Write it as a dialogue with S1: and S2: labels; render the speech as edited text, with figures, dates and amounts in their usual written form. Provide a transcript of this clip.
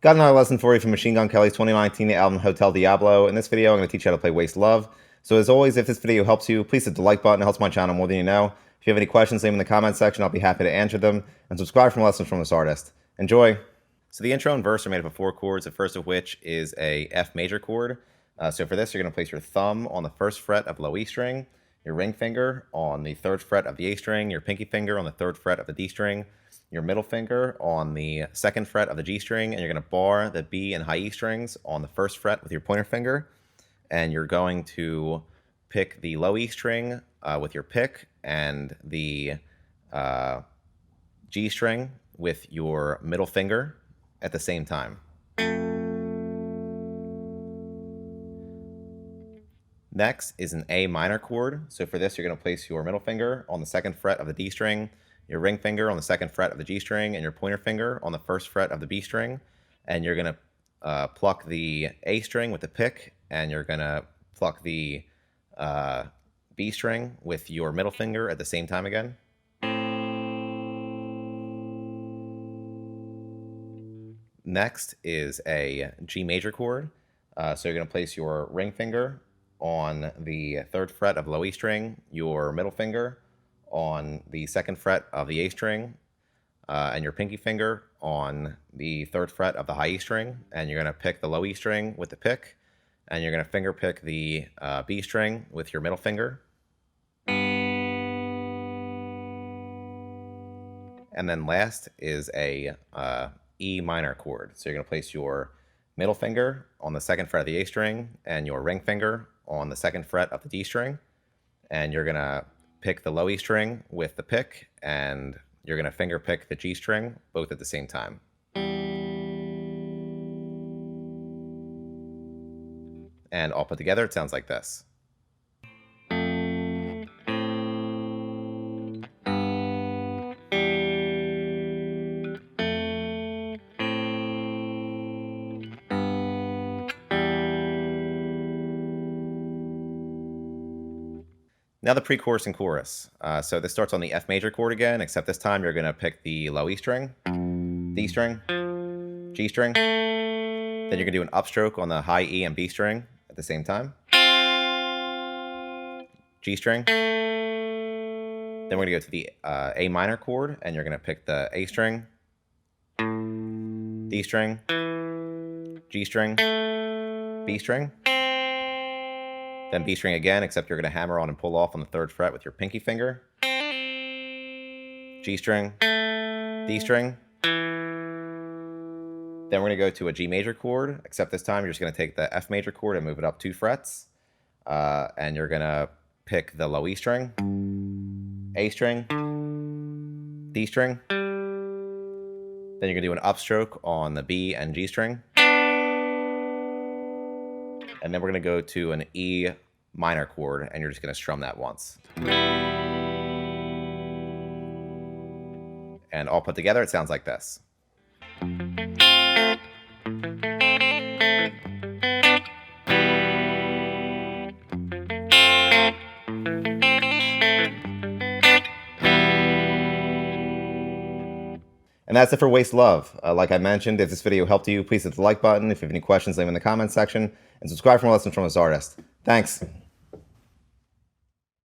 S1: Got another lesson for you from Machine Gun Kelly's 2019 album Hotel Diablo. In this video, I'm going to teach you how to play Waste Love. So as always, if this video helps you, please hit the like button. It helps my channel more than you know. If you have any questions, leave them in the comment section. I'll be happy to answer them. And subscribe for more lessons from this artist. Enjoy! So the intro and verse are made up of 4 chords, the first of which is a F major chord. So for this, you're going to place your thumb on the 1st fret of low E string, your ring finger on the 3rd fret of the A string, your pinky finger on the 3rd fret of the D string, your middle finger on the 2nd fret of the G string, and you're going to bar the B and high E strings on the 1st fret with your pointer finger, and you're going to pick the low E string with your pick and the G string with your middle finger at the same time. Next is an A minor chord. So for this, you're going to place your middle finger on the 2nd fret of the D string, your ring finger on the 2nd fret of the G string, and your pointer finger on the 1st fret of the B string. And you're going to pluck the A string with the pick, and you're going to pluck the B string with your middle finger at the same time again. Next is a G major chord. So you're going to place your ring finger on the 3rd fret of low E string, your middle finger on the 2nd fret of the A string, and your pinky finger on the 3rd fret of the high E string, and you're going to pick the low E string with the pick, and you're going to finger pick the B string with your middle finger. And then last is a E minor chord. So you're going to place your middle finger on the 2nd fret of the A string and your ring finger on the 2nd fret of the D string, and you're going to pick the low E string with the pick, and you're going to finger pick the G string both at the same time. And all put together, it sounds like this. Now the pre-chorus and chorus. So this starts on the F major chord again, except this time you're going to pick the low E string, D string, G string. Then you're going to do an upstroke on the high E and B string at the same time. G string. Then we're going to go to the A minor chord, and you're going to pick the A string, D string, G string, B string. Then B string again, except you're going to hammer on and pull off on the 3rd fret with your pinky finger. G string, D string. Then we're going to go to a G major chord, except this time you're just going to take the F major chord and move it up 2 frets. And you're going to pick the low E string, A string, D string. Then you're going to do an upstroke on the B and G string. And then we're going to go to an E minor chord, and you're just going to strum that once. And all put together, it sounds like this. And that's it for Waste Love. Like I mentioned, if this video helped you, please hit the like button. If you have any questions, leave them in the comments section. And subscribe for more lessons from this artist. Thanks.